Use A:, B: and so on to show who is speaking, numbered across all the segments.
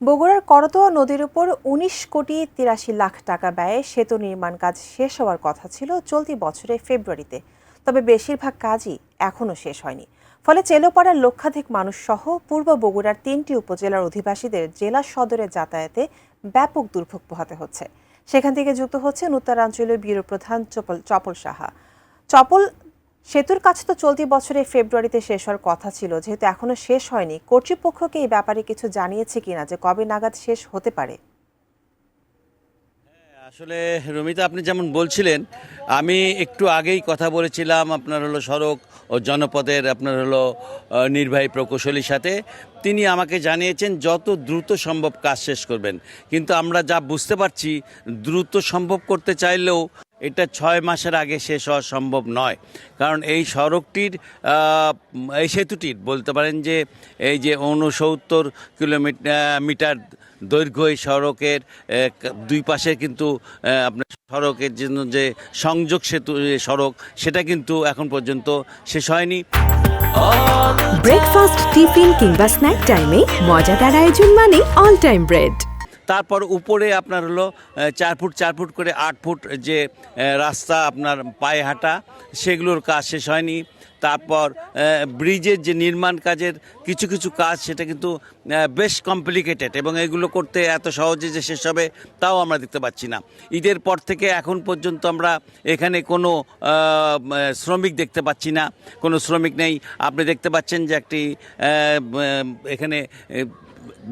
A: বগুড়ার করতোয়া নদীর উপর ১৯,৮৩,০০,০০০ টাকা ব্যয়ে সেতু নির্মাণ কাজ শেষ হওয়ার কথা ছিল চলতি বছরের ফেব্রুয়ারিতে। তবে বেশিরভাগ কাজই এখনও শেষ হয়নি। ফলে চেলোপাড়ার লক্ষাধিক মানুষ সহ পূর্ব বগুড়ার ৩টি উপজেলার অধিবাসীদের জেলা সদরে যাতায়াতে ব্যাপক দুর্ভোগ পোহাতে হচ্ছে। সেখান থেকে যুক্ত হচ্ছেন উত্তরাঞ্চলীয় ব্যুরো প্রধান চপল সাহা। চপল, সেতুর কাজ তো চলতি বছরের ফেব্রুয়ারিতে শেষ হওয়ার কথা ছিল, যেহেতু এখনো শেষ হয়নি, কর্তৃপক্ষকে এই ব্যাপারে কিছু জানিয়েছে কিনা যে কবে নাগাদ শেষ হতে পারে?
B: আসলে রমিতা, আপনি যেমন বলছিলেন, আমি একটু আগেই কথা বলেছিলাম আপনার হলো সড়ক ও জনপদের আপনার হলো নির্বাহী প্রকৌশলীর সাথে। তিনি আমাকে জানিয়েছেন যত দ্রুত সম্ভব কাজ শেষ করবেন, কিন্তু আমরা যা বুঝতে পারছি দ্রুত সম্ভব করতে চাইলেও এটা ৬ মাসের আগে শেষ হওয়া সম্ভব নয়। কারণ এই সড়কটির এই সেতুটির বলতে পারেন যে এই যে ৬৯ কিলোমিটার দৈর্ঘ্য এই সড়কের দুই পাশে কিন্তু আপনার সড়কের জন্য যে সংযোগ সেতু সড়ক, সেটা কিন্তু এখন পর্যন্ত শেষ হয়নি।
C: ব্রেকফাস্ট, টিফিন কিংবা স্ন্যাক টাইমে মজাদার আয়োজন মানে অল টাইম ব্রেড।
B: তারপর উপরে আপনার হলো ৪ ফুট করে ৮ ফুট যে রাস্তা আপনার পায়ে হাঁটা, সেগুলোর কাজ শেষ হয়নি। তারপর ব্রিজের যে নির্মাণ কাজের কিছু কিছু কাজ, সেটা কিন্তু বেশ কমপ্লিকেটেড, এবং এগুলো করতে এত সহজে যে শেষ হবে তাও আমরা দেখতে পাচ্ছি না। ঈদের পর থেকে এখন পর্যন্ত আমরা এখানে কোনো শ্রমিক দেখতে পাচ্ছি না, কোনো শ্রমিক নেই। আপনি দেখতে পাচ্ছেন যে একটি এখানে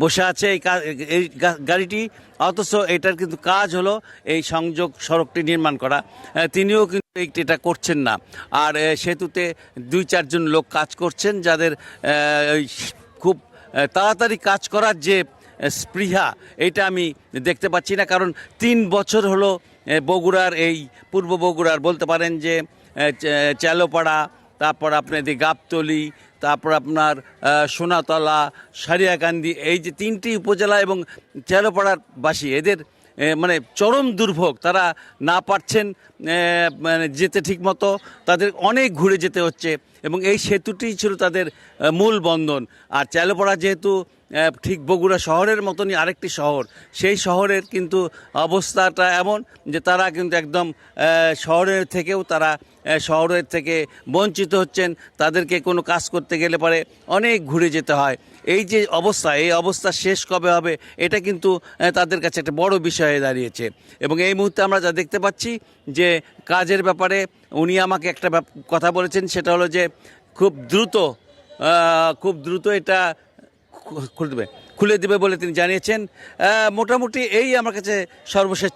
B: বসে আছে এই গাড়িটি, অথচ এটার কিন্তু কাজ হলো এই সংযোগ সড়কটি নির্মাণ করা। তিনিও কিন্তু এটা করছেন না। আর সেতুতে ২-৪ জন লোক কাজ করছেন, যাদের খুব তাড়াতাড়ি কাজ করার যে স্পৃহা, এটা আমি দেখতে পাচ্ছি না। কারণ ৩ বছর হলো বগুড়ার এই পূর্ব বগুড়ার বলতে পারেন যে চেলোপাড়া, তারপর আপনার গাবতলী, তারপর আপনার সোনাতলা, সারিয়াকান্দি, এই যে ৩টি উপজেলা এবং চেলোপাড়ার বাসী, এদের মানে চরম দুর্ভোগ। তারা না পারছেন মানে যেতে ঠিক মতো, তাদের অনেক ঘুরে যেতে হচ্ছে, এবং এই সেতুটি ছিল তাদের মূল বন্ধন। আর চেলোপাড়া যেহেতু ঠিক বগুড়া শহরের মতনই আরেকটি শহর, সেই শহরের কিন্তু অবস্থাটা এমন যে তারা কিন্তু একদম শহরের থেকেও তারা শহরের থেকে বঞ্চিত হচ্ছেন। তাদেরকে কোনো কাজ করতে গেলে পরে অনেক ঘুরে যেতে হয়। এই যে অবস্থা, এই অবস্থা শেষ কবে হবে, এটা কিন্তু তাদের কাছে একটা বড় বিষয় হয়ে দাঁড়িয়েছে। এবং এই মুহূর্তে আমরা যা দেখতে পাচ্ছি যে কাজের ব্যাপারে উনি আমাকে একটা কথা বলেছেন, সেটা হলো যে খুব দ্রুত এটা খুলে দেবে বলে তিনি জানিয়েছেন। মোটামুটি এই আমার কাছে সর্বশেষ